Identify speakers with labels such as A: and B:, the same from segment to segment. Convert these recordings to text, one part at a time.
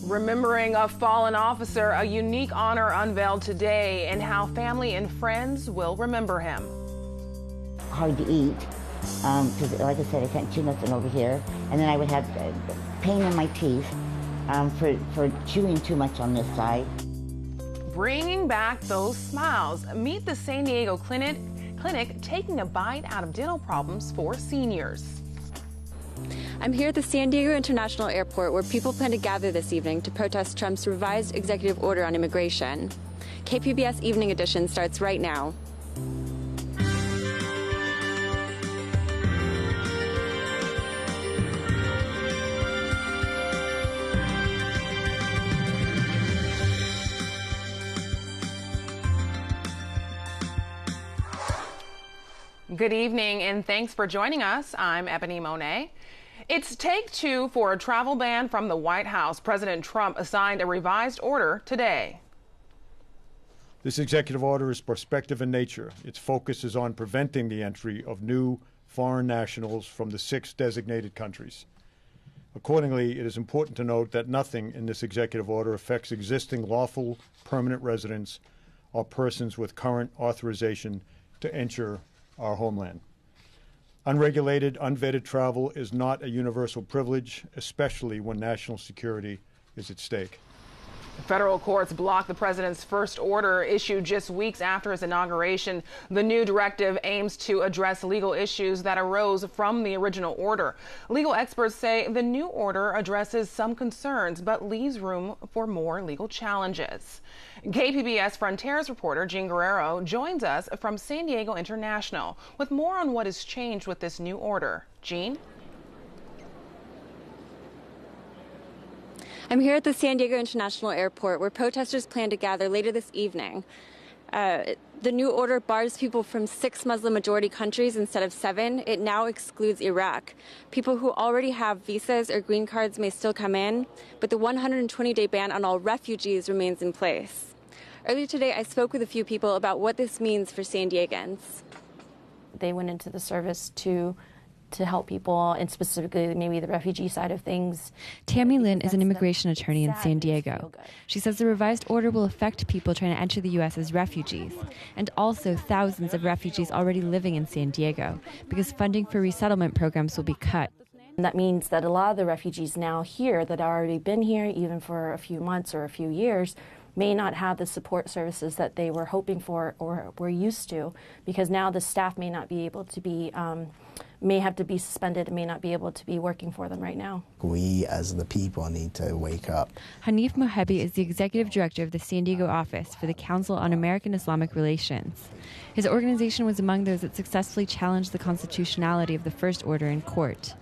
A: Remembering a fallen officer, a unique honor unveiled today, and how family and friends will remember him.
B: Hard to eat, because like I said, I can't chew nothing over here. And then I would have pain in my teeth for chewing too much on this side.
A: Bringing back those smiles. Meet the San Diego clinic taking a bite out of dental problems for seniors.
C: I'm here at the San Diego International Airport where people plan to gather this evening to protest Trump's revised executive order on immigration. KPBS Evening Edition starts right now.
A: Good evening and thanks for joining us. I'm Ebony Monet. It's take two for a travel ban from the White House. President Trump signed a revised order today.
D: This executive order is prospective in nature. Its focus is on preventing the entry of new foreign nationals from the 6 designated countries. Accordingly, it is important to note that nothing in this executive order affects existing lawful permanent residents or persons with current authorization to enter our homeland. Unregulated, unvetted travel is not a universal privilege, especially when national security is at stake.
A: Federal courts blocked the president's first order issued just weeks after his inauguration. The new directive aims to address legal issues that arose from the original order. Legal experts say the new order addresses some concerns but leaves room for more legal challenges. KPBS Frontiers reporter Jean Guerrero joins us from San Diego International with more on what has changed with this new order. Jean?
C: I'm here at the San Diego International Airport where protesters plan to gather later this evening. The new order bars people from 6 Muslim-majority countries instead of 7. It now excludes Iraq. People who already have visas or green cards may still come in, but the 120-day ban on all refugees remains in place. Earlier today, I spoke with a few people about what this means for San Diegans.
E: They went into the service to help people, and specifically maybe the refugee side of things.
F: Tammy Lin is an immigration attorney in San Diego. She says the revised order will affect people trying to enter the U.S. as refugees, and also thousands of refugees already living in San Diego, because funding for resettlement programs will be cut.
E: And that means that a lot of the refugees now here that have already been here, even for a few months or a few years, may not have the support services that they were hoping for or were used to, because now the staff may not be able to be, may have to be suspended and may not be able to be working for them right now.
G: We as the people need to wake up.
F: Hanif Mohebi is the executive director of the San Diego office for the Council on American Islamic Relations. His organization was among those that successfully challenged the constitutionality of the first order in court.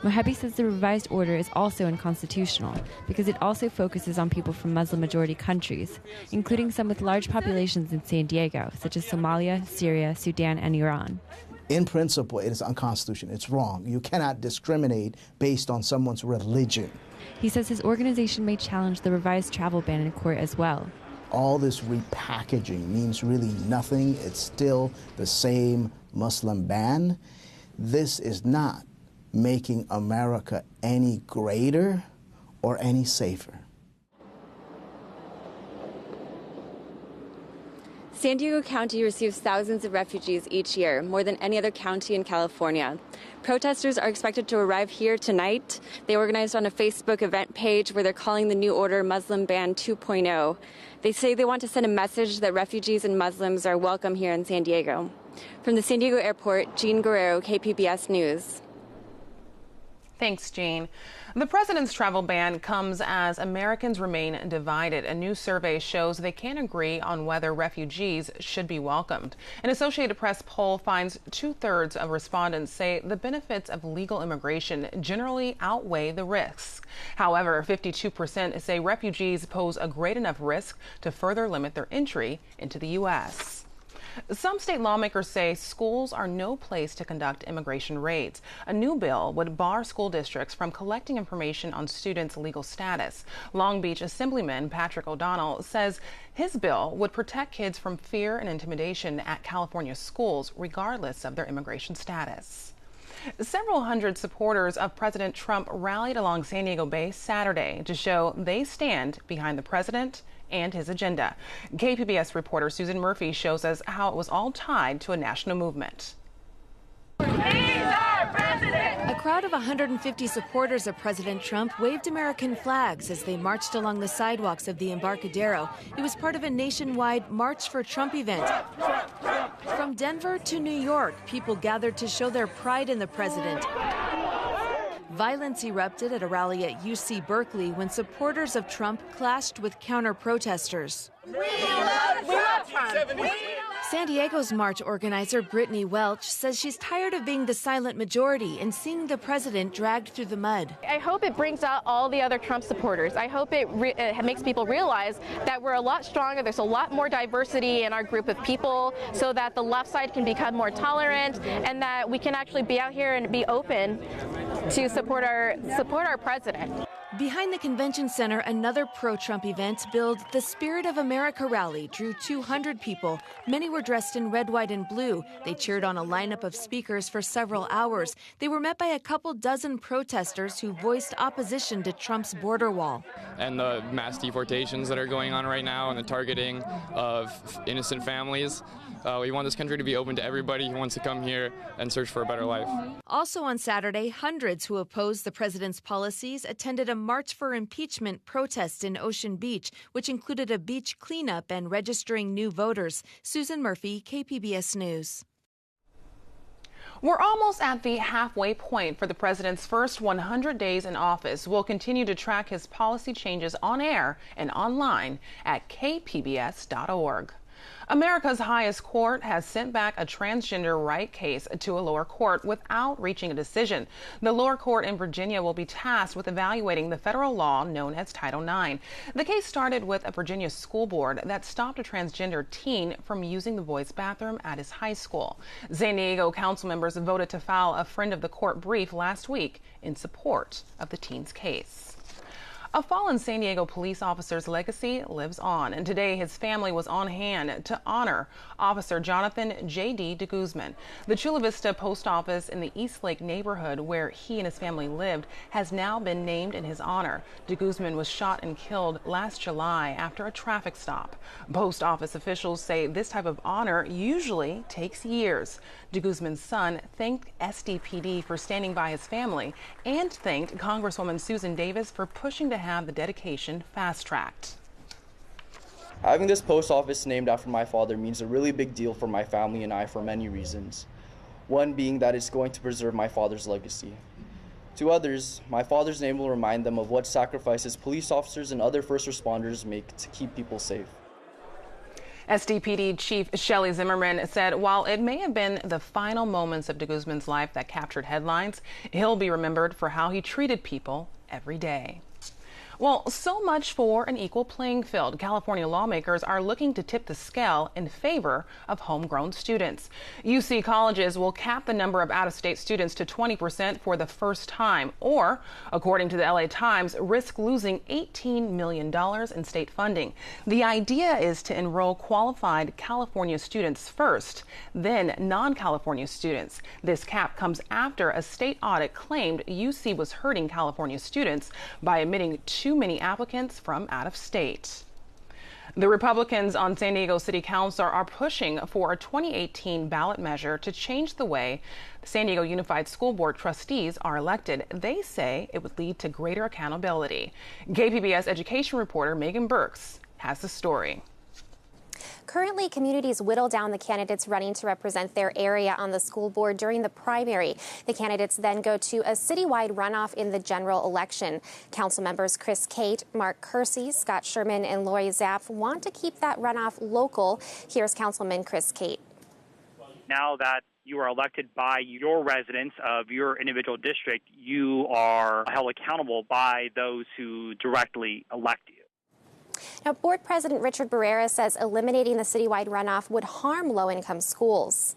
F: Mohebi says the revised order is also unconstitutional because it also focuses on people from Muslim-majority countries, including some with large populations in San Diego, such as Somalia, Syria, Sudan, and Iran.
G: In principle, it is unconstitutional. It's wrong. You cannot discriminate based on someone's religion.
F: He says his organization may challenge the revised travel ban in court as well.
G: All this repackaging means really nothing. It's still the same Muslim ban. This is not making America any greater or any safer.
C: San Diego County receives thousands of refugees each year, more than any other county in California. Protesters are expected to arrive here tonight. They organized on a Facebook event page where they're calling the new order Muslim Ban 2.0. They say they want to send a message that refugees and Muslims are welcome here in San Diego. From the San Diego Airport, Jean Guerrero, KPBS News.
A: Thanks, Jean. The president's travel ban comes as Americans remain divided. A new survey shows they can't agree on whether refugees should be welcomed. An Associated Press poll finds 2/3 of respondents say the benefits of legal immigration generally outweigh the risks. However, 52% say refugees pose a great enough risk to further limit their entry into the U.S. Some state lawmakers say schools are no place to conduct immigration raids. A new bill would bar school districts from collecting information on students' legal status. Long Beach Assemblyman Patrick O'Donnell says his bill would protect kids from fear and intimidation at California schools, regardless of their immigration status. Several hundred supporters of President Trump rallied along San Diego Bay Saturday to show they stand behind the president and his agenda. KPBS reporter Susan Murphy shows us how it was all tied to a national movement.
H: A crowd of 150 supporters of President Trump waved American flags as they marched along the sidewalks of the Embarcadero. It was part of a nationwide March for Trump event. From Denver to New York, people gathered to show their pride in the president. Violence erupted at a rally at UC Berkeley when supporters of Trump clashed with counter-protesters. We love Trump. San Diego's march organizer Brittany Welch says she's tired of being the silent majority and seeing the president dragged through the mud.
I: I hope it brings out all the other Trump supporters. I hope it makes people realize that we're a lot stronger. There's a lot more diversity in our group of people so that the left side can become more tolerant and that we can actually be out here and be open to support our president.
H: Behind the convention center, another pro-Trump event billed the Spirit of America rally drew 200 people. Many were dressed in red, white, and blue. They cheered on a lineup of speakers for several hours. They were met by a couple dozen protesters who voiced opposition to Trump's border wall.
J: And the mass deportations that are going on right now and the targeting of innocent families. We want this country to be open to everybody who wants to come here and search for a better life.
H: Also on Saturday, hundreds who oppose the president's policies attended a March for Impeachment protest in Ocean Beach, which included a beach cleanup and registering new voters. Susan Murphy, KPBS News.
A: We're almost at the halfway point for the president's first 100 days in office. We'll continue to track his policy changes on air and online at kpbs.org. America's highest court has sent back a transgender right case to a lower court without reaching a decision. The lower court in Virginia will be tasked with evaluating the federal law known as Title IX. The case started with a Virginia school board that stopped a transgender teen from using the boys' bathroom at his high school. San Diego council members voted to file a friend of the court brief last week in support of the teen's case. A fallen San Diego police officer's legacy lives on, and today his family was on hand to honor Officer Jonathan J.D. de Guzman. The Chula Vista post office in the East Lake neighborhood where he and his family lived has now been named in his honor. De Guzman was shot and killed last July after a traffic stop. Post office officials say this type of honor usually takes years. De Guzman's son thanked SDPD for standing by his family and thanked Congresswoman Susan Davis for pushing to have the dedication fast-tracked.
K: Having this post office named after my father means a really big deal for my family and I for many reasons. One being that it's going to preserve my father's legacy. To others, my father's name will remind them of what sacrifices police officers and other first responders make to keep people safe.
A: SDPD Chief Shelley Zimmerman said while it may have been the final moments of de Guzman's life that captured headlines, he'll be remembered for how he treated people every day. Well, so much for an equal playing field. California lawmakers are looking to tip the scale in favor of homegrown students. UC colleges will cap the number of out-of-state students to 20% for the first time, or, according to the LA Times, risk losing $18 million in state funding. The idea is to enroll qualified California students first, then non-California students. This cap comes after a state audit claimed UC was hurting California students by admitting too many applicants from out of state. The Republicans on San Diego City Council are pushing for a 2018 ballot measure to change the way San Diego Unified School Board trustees are elected. They say it would lead to greater accountability. KPBS education reporter Megan Burks has the story.
L: Currently, communities whittle down the candidates running to represent their area on the school board during the primary. The candidates then go to a citywide runoff in the general election. Council members Chris Cate, Mark Kersey, Scott Sherman, and Lori Zapp want to keep that runoff local. Here's Councilman Chris Cate.
M: Now that you are elected by your residents of your individual district, you are held accountable by those who directly elect you.
L: Now, Board President Richard Barrera says eliminating the citywide runoff would harm low-income schools.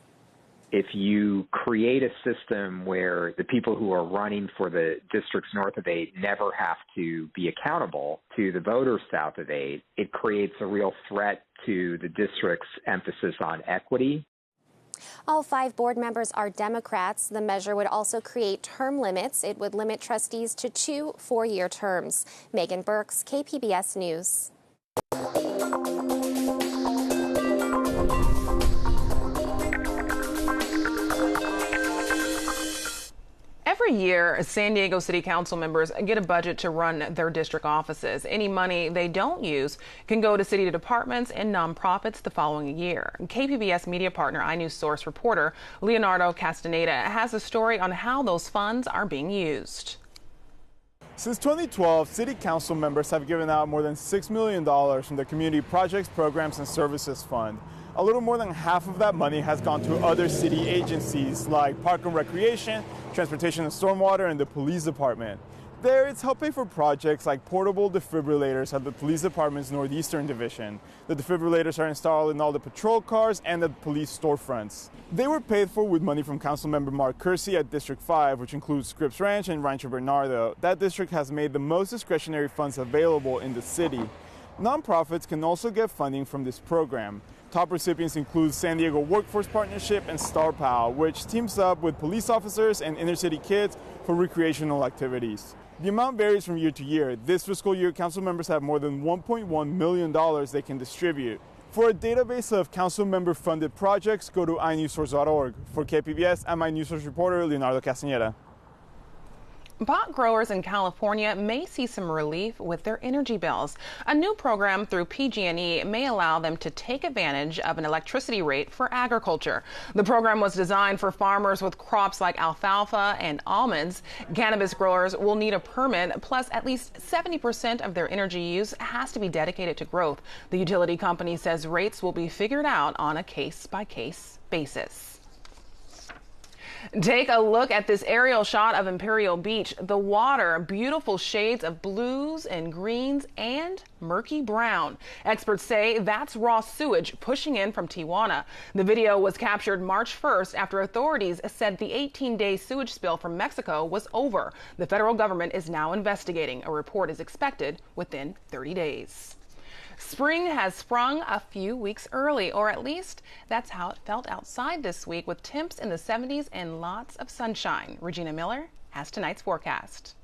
N: If you create a system where the people who are running for the districts north of 8 never have to be accountable to the voters south of 8, it creates a real threat to the district's emphasis on equity.
L: All 5 board members are Democrats. The measure would also create term limits. It would limit trustees to 2 4-year terms. Megan Burks, KPBS News.
A: Every year, San Diego City Council members get a budget to run their district offices. Any money they don't use can go to city departments and nonprofits the following year. KPBS media partner iNews Source reporter Leonardo Castaneda has a story on how those funds are being used.
O: Since 2012, City Council members have given out more than $6 million from the Community Projects, Programs, and Services Fund. A little more than half of that money has gone to other city agencies like Park and Recreation, Transportation and Stormwater, and the Police Department. There, it's helped pay for projects like portable defibrillators at the Police Department's Northeastern Division. The defibrillators are installed in all the patrol cars and at police storefronts. They were paid for with money from Councilmember Mark Kersey at District 5, which includes Scripps Ranch and Rancho Bernardo. That district has made the most discretionary funds available in the city. Nonprofits can also get funding from this program. Top recipients include San Diego Workforce Partnership and Star Pal, which teams up with police officers and inner city kids for recreational activities. The amount varies from year to year. This fiscal year, council members have more than $1.1 million they can distribute. For a database of council member funded projects, go to inewssource.org. For KPBS, I'm iNews Source reporter Leonardo Castaneda.
A: Pot growers in California may see some relief with their energy bills. A new program through PG&E may allow them to take advantage of an electricity rate for agriculture. The program was designed for farmers with crops like alfalfa and almonds. Cannabis growers will need a permit, plus at least 70% of their energy use has to be dedicated to growth. The utility company says rates will be figured out on a case-by-case basis. Take a look at this aerial shot of Imperial Beach. The water, beautiful shades of blues and greens and murky brown. Experts say that's raw sewage pushing in from Tijuana. The video was captured March 1st after authorities said the 18-day sewage spill from Mexico was over. The federal government is now investigating. A report is expected within 30 days. Spring has sprung a few weeks early, or at least that's how it felt outside this week, with temps in the 70s and lots of sunshine. Regina Miller has tonight's forecast.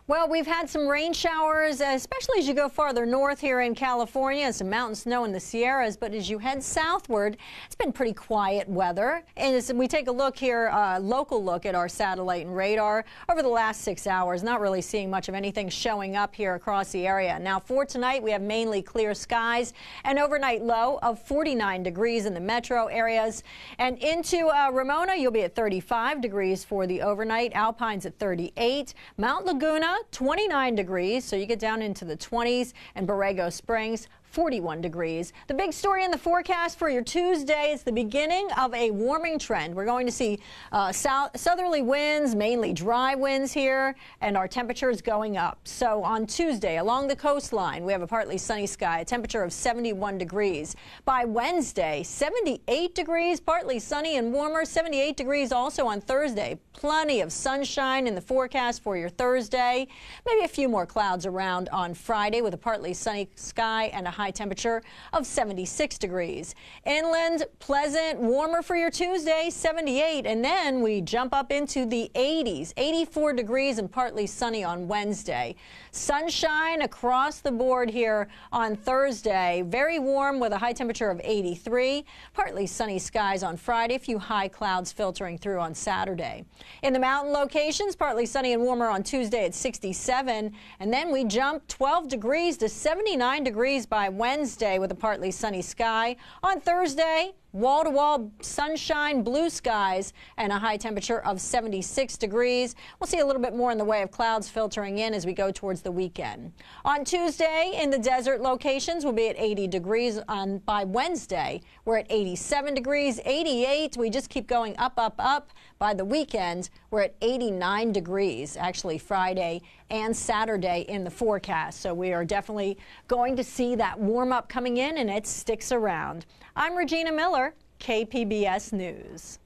P: Well, we've had some rain showers, especially as you go farther north here in California, some mountain snow in the Sierras. But as you head southward, it's been pretty quiet weather. And as we take a look here, local look at our satellite and radar over the last 6 hours, not really seeing much of anything showing up here across the area. Now, for tonight, we have mainly clear skies, an overnight low of 49 degrees in the metro areas. And into Ramona, you'll be at 35 degrees for the overnight. Alpine's at 38. Mount Laguna, 29 degrees, so you get down into the 20s, and Borrego Springs, 41 degrees. The big story in the forecast for your Tuesday is the beginning of a warming trend. We're going to see southerly winds, mainly dry winds here, and our temperatures going up. So on Tuesday, along the coastline, we have a partly sunny sky, a temperature of 71 degrees. By Wednesday, 78 degrees, partly sunny and warmer, 78 degrees also on Thursday. Plenty of sunshine in the forecast for your Thursday. Maybe a few more clouds around on Friday with a partly sunny sky and a high temperature of 76 degrees. Inland, pleasant, warmer for your Tuesday, 78, and then we jump up into the 80s, 84 degrees and partly sunny on Wednesday. Sunshine across the board here on Thursday, very warm with a high temperature of 83, partly sunny skies on Friday, a few high clouds filtering through on Saturday. In the mountain locations, partly sunny and warmer on Tuesday at 67, and then we jump 12 degrees to 79 degrees by Wednesday with a partly sunny sky. On Thursday, wall-to-wall sunshine, blue skies, and a high temperature of 76 degrees. We'll see a little bit more in the way of clouds filtering in as we go towards the weekend. On Tuesday, in the desert locations, we'll be at 80 degrees. By Wednesday, we're at 87 degrees, 88. We just keep going up, up, up. By the weekend, we're at 89 degrees, actually Friday and Saturday in the forecast. So we are definitely going to see that warm-up coming in, and it sticks around. I'm Regina Miller, KPBS News.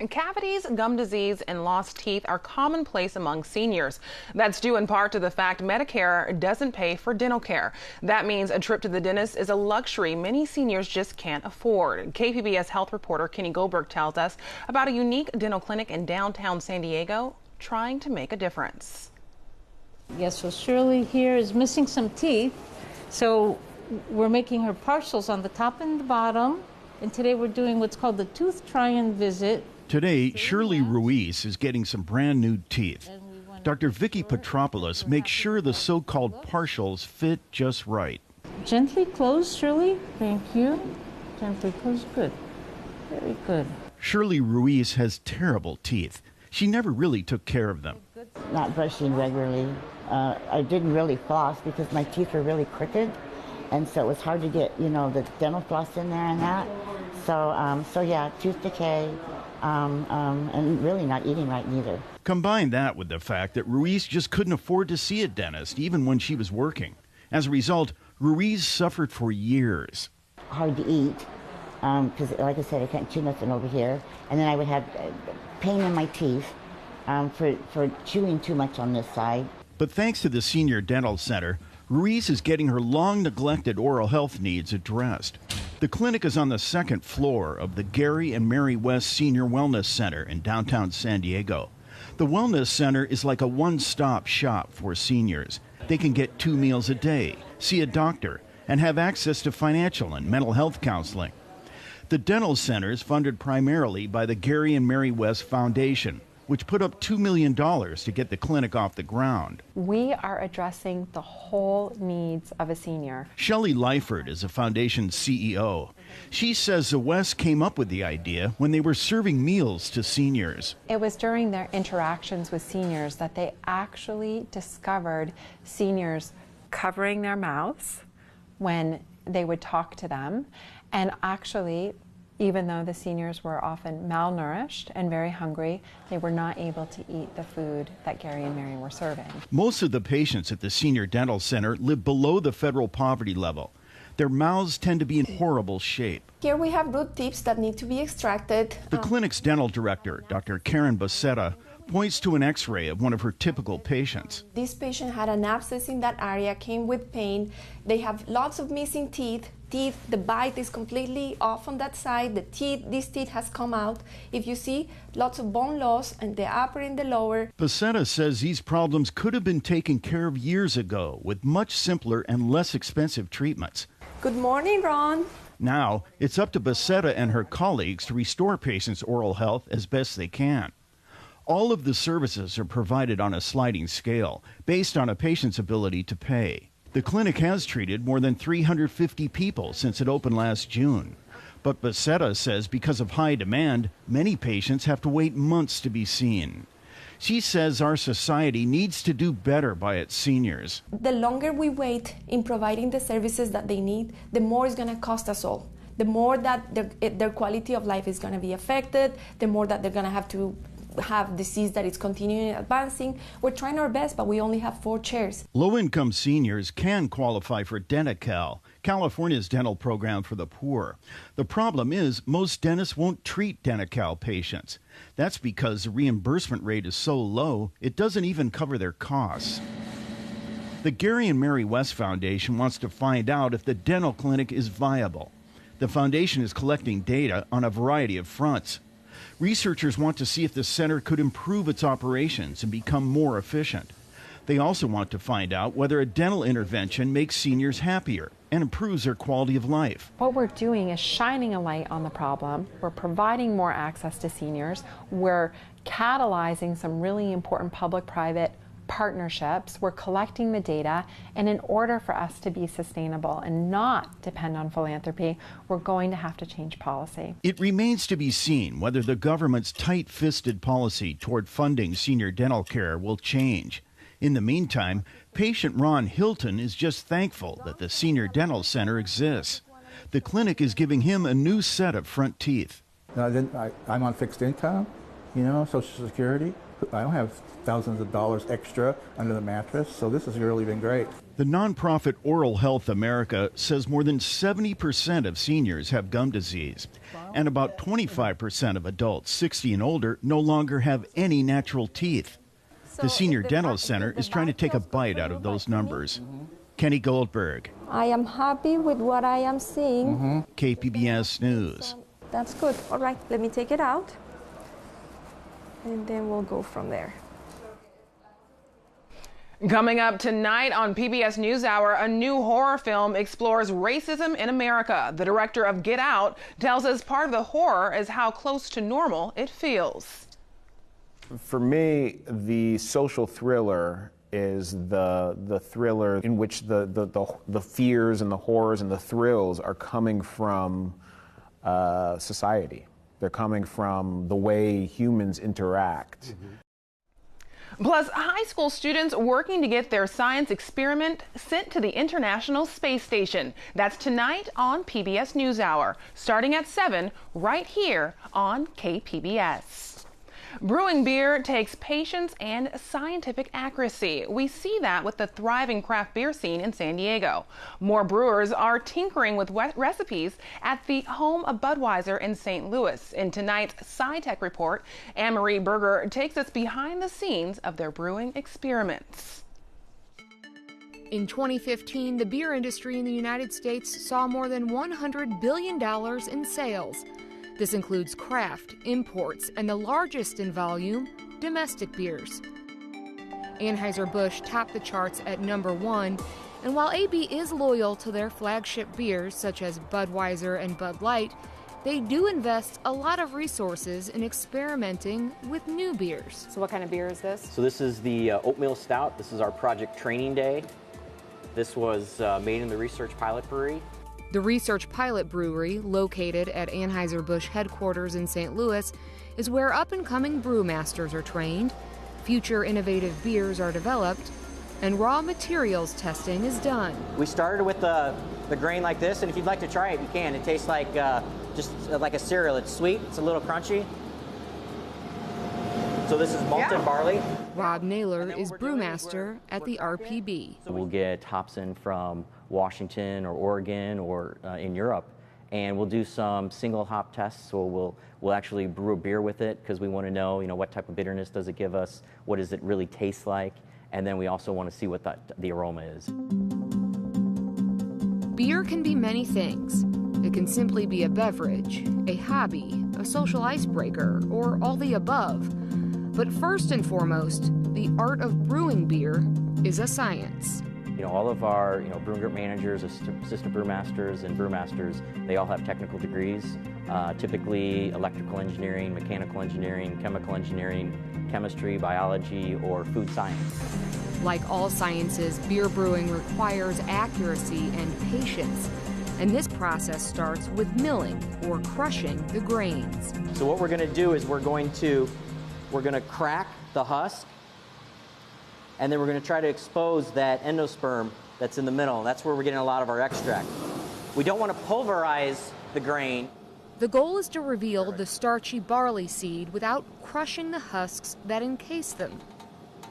A: Cavities, gum disease, and lost teeth are commonplace among seniors. That's due in part to the fact Medicare doesn't pay for dental care. That means a trip to the dentist is a luxury many seniors just can't afford. KPBS health reporter Kenny Goldberg tells us about a unique dental clinic in downtown San Diego trying to make a difference.
Q: Yes, so Shirley here is missing some teeth, so we're making her partials on the top and the bottom, and today we're doing what's called the tooth try-in visit.
R: Today, Shirley Ruiz is getting some brand new teeth. Dr. Vicky Petropoulos makes sure the so-called partials fit just right.
Q: Gently close, Shirley. Thank you. Gently close. Good. Very good.
R: Shirley Ruiz has terrible teeth. She never really took care of them.
B: Not brushing regularly. I didn't really floss because my teeth were really crooked, and so it was hard to get, the dental floss in there and that. So yeah, tooth decay. And really not eating right neither.
R: Combine that with the fact that Ruiz just couldn't afford to see a dentist even when she was working. As a result, Ruiz suffered for years.
B: Hard to eat because, like I said, I can't chew nothing over here. And then I would have pain in my teeth for chewing too much on this side.
R: But thanks to the Senior Dental Center, Ruiz is getting her long-neglected oral health needs addressed. The clinic is on the second floor of the Gary and Mary West Senior Wellness Center in downtown San Diego. The Wellness Center is like a one-stop shop for seniors. They can get 2 meals a day, see a doctor, and have access to financial and mental health counseling. The dental center is funded primarily by the Gary and Mary West Foundation, which put up $2 million to get the clinic off the ground.
S: We are addressing the whole needs of a senior.
R: Shelley Lyford is the foundation's CEO. She says the West came up with the idea when they were serving meals to seniors.
S: It was during their interactions with seniors that they actually discovered seniors covering their mouths when they would talk to them, and actually, even though the seniors were often malnourished and very hungry, they were not able to eat the food that Gary and Mary were serving.
R: Most of the patients at the Senior Dental Center live below the federal poverty level. Their mouths tend to be in horrible shape.
T: Here we have root tips that need to be extracted.
R: The clinic's dental director, Dr. Karen Becerra, points to an x-ray of one of her typical patients.
T: This patient had an abscess in that area, came with pain. They have lots of missing teeth. The bite is completely off on that side. This teeth has come out. If you see, lots of bone loss in the upper and the lower.
R: Becerra says these problems could have been taken care of years ago with much simpler and less expensive treatments.
T: Good morning, Ron.
R: Now, it's up to Becerra and her colleagues to restore patients' oral health as best they can. All of the services are provided on a sliding scale based on a patient's ability to pay. The clinic has treated more than 350 people since it opened last June. But Becerra says because of high demand, many patients have to wait months to be seen. She says our society needs to do better by its seniors.
T: The longer we wait in providing the services that they need, the more it's going to cost us all. The more that their quality of life is going to be affected, the more that they're going to have disease that is continuing advancing. We're trying our best, but we only have 4 chairs.
R: Low-income seniors can qualify for Denti-Cal, California's dental program for the poor. The problem is most dentists won't treat Denti-Cal patients. That's because the reimbursement rate is so low, it doesn't even cover their costs. The Gary and Mary West Foundation wants to find out if the dental clinic is viable. The foundation is collecting data on a variety of fronts. Researchers want to see if the center could improve its operations and become more efficient. They also want to find out whether a dental intervention makes seniors happier and improves their quality of life.
S: What we're doing is shining a light on the problem. We're providing more access to seniors. We're catalyzing some really important public-private partnerships. We're collecting the data, and in order for us to be sustainable and not depend on philanthropy, we're going to have to change policy.
R: It remains to be seen whether the government's tight-fisted policy toward funding senior dental care will change. In the meantime, patient Ron Hilton is just thankful that the Senior Dental Center exists. The clinic is giving him a new set of front teeth.
U: I'm on fixed income, Social Security. I don't have thousands of dollars extra under the mattress, so this has really been great.
R: The nonprofit Oral Health America says more than 70% of seniors have gum disease, and about 25% of adults 60 and older no longer have any natural teeth. The Senior Dental Center is trying to take a bite out of those numbers. Kenny Goldberg,
V: I am happy with what I am seeing.
R: KPBS News.
V: That's good. All right, let me take it out, and then we'll go from there.
A: Coming up tonight on PBS NewsHour, a new horror film explores racism in America. The director of Get Out tells us part of the horror is how close to normal it feels.
W: For me, the social thriller is the thriller in which the fears and the horrors and the thrills are coming from society. They're coming from the way humans interact.
A: Plus, high school students working to get their science experiment sent to the International Space Station. That's tonight on PBS NewsHour, starting at 7, right here on KPBS. Brewing beer takes patience and scientific accuracy. We see that with the thriving craft beer scene in San Diego. More brewers are tinkering with recipes at the home of Budweiser in St. Louis. In tonight's SciTech Report, Anne-Marie Berger takes us behind the scenes of their brewing experiments.
X: In 2015, the beer industry in the United States saw more than $100 billion in sales. This includes craft, imports, and the largest in volume, domestic beers. Anheuser-Busch topped the charts at #1, and while AB is loyal to their flagship beers such as Budweiser and Bud Light, they do invest a lot of resources in experimenting with new beers.
Y: So what kind of beer is this?
Z: So this is the oatmeal stout. This is our Project Training Day. This was made in the Research Pilot Brewery.
X: The Research Pilot Brewery, located at Anheuser-Busch headquarters in St. Louis, is where up-and-coming brewmasters are trained, future innovative beers are developed, and raw materials testing is done.
Z: We started with the grain like this, and if you'd like to try it, you can. It tastes like just like a cereal. It's sweet, it's a little crunchy. So this is malted barley.
X: Rob Naylor is brewmaster at the RPB.
Z: So we'll get hops in from Washington or Oregon or in Europe, and we'll do some single hop tests. So we'll actually brew a beer with it because we want to know, what type of bitterness does it give us, what does it really taste like, and then we also want to see what the aroma is.
X: Beer can be many things. It can simply be a beverage, a hobby, a social icebreaker, or all the above. But first and foremost, the art of brewing beer is a science.
Z: All of our brewing group managers, assistant brewmasters, and brewmasters, they all have technical degrees, typically electrical engineering, mechanical engineering, chemical engineering, chemistry, biology, or food science.
X: Like all sciences, beer brewing requires accuracy and patience. And this process starts with milling or crushing the grains.
Z: So what we're going to do is we're going to crack the husk, and then we're going to try to expose that endosperm that's in the middle. That's where we're getting a lot of our extract. We don't want to pulverize the grain.
X: The goal is to reveal the starchy barley seed without crushing the husks that encase them.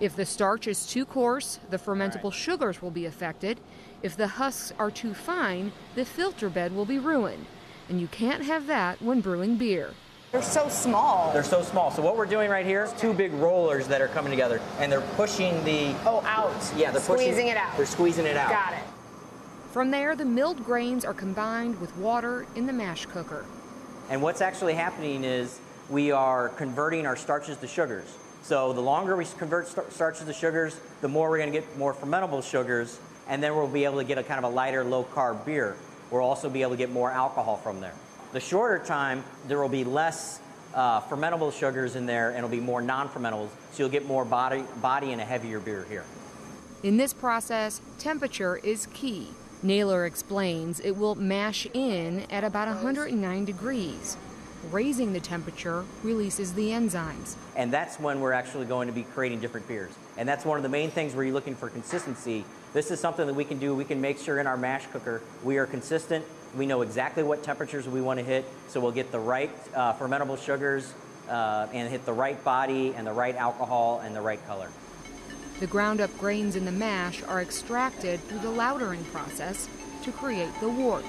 X: If the starch is too coarse, the fermentable sugars will be affected. If the husks are too fine, the filter bed will be ruined. And you can't have that when brewing beer.
Y: They're so small.
Z: They're so small. So what we're doing right here is two big rollers that are coming together, and they're pushing the...
Y: Oh, out.
Z: Yeah, they're
Y: squeezing it out.
Z: They're squeezing it out.
Y: Got it.
X: From there, the milled grains are combined with water in the mash cooker.
Z: And what's actually happening is we are converting our starches to sugars. So the longer we convert starches to sugars, the more we're going to get more fermentable sugars, and then we'll be able to get a kind of a lighter, low-carb beer. We'll also be able to get more alcohol from there. The shorter time, there will be less fermentable sugars in there, and it'll be more non-fermentables, so you'll get more body and a heavier beer here.
X: In this process, temperature is key. Naylor explains it will mash in at about 109 degrees. Raising the temperature releases the enzymes.
Z: And that's when we're actually going to be creating different beers. And that's one of the main things where you're looking for consistency. This is something that we can do. We can make sure in our mash cooker we are consistent. We know exactly what temperatures we want to hit, so we'll get the right fermentable sugars and hit the right body and the right alcohol and the right color.
X: The ground up grains in the mash are extracted through the lautering process to create the wort.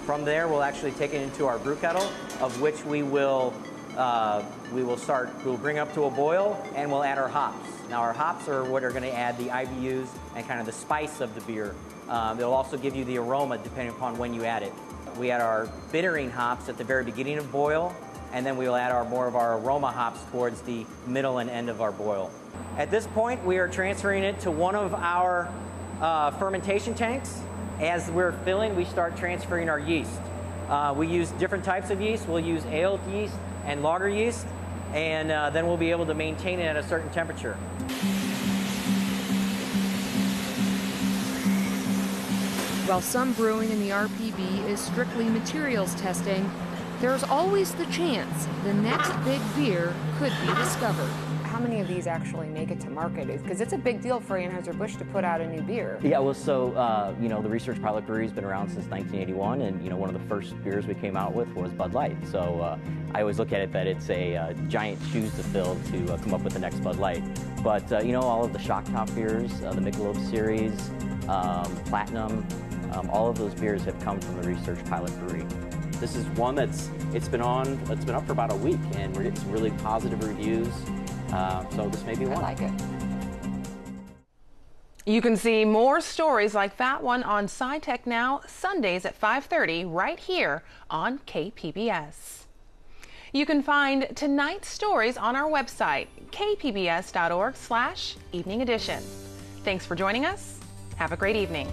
Z: From there, we'll actually take it into our brew kettle, of which we will bring up to a boil, and we'll add our hops. Now, our hops are what are going to add the IBUs and kind of the spice of the beer. They'll also give you the aroma depending upon when you add it. We add our bittering hops at the very beginning of boil, and then we will add more of our aroma hops towards the middle and end of our boil. At this point, we are transferring it to one of our fermentation tanks. As we're filling, we start transferring our yeast. We use different types of yeast. We'll use ale yeast and lager yeast, and then we'll be able to maintain it at a certain temperature.
X: While some brewing in the RPB is strictly materials testing, there's always the chance the next big beer could be discovered.
Y: How many of these actually make it to market? Because it's a big deal for Anheuser-Busch to put out a new beer.
Z: Yeah, well, so, the Research Pilot Brewery has been around since 1981, and, one of the first beers we came out with was Bud Light. So I always look at it that it's a giant shoes to fill to come up with the next Bud Light. But, all of the Shock Top beers, the Michelob series, Platinum, all of those beers have come from the Research Pilot Brewery. This is one it's been up for about a week, and we're getting some really positive reviews. So this may be one.
Y: I like it.
A: You can see more stories like that one on SciTech Now, Sundays at 5:30, right here on KPBS. You can find tonight's stories on our website, kpbs.org/evening edition. Thanks for joining us. Have a great evening.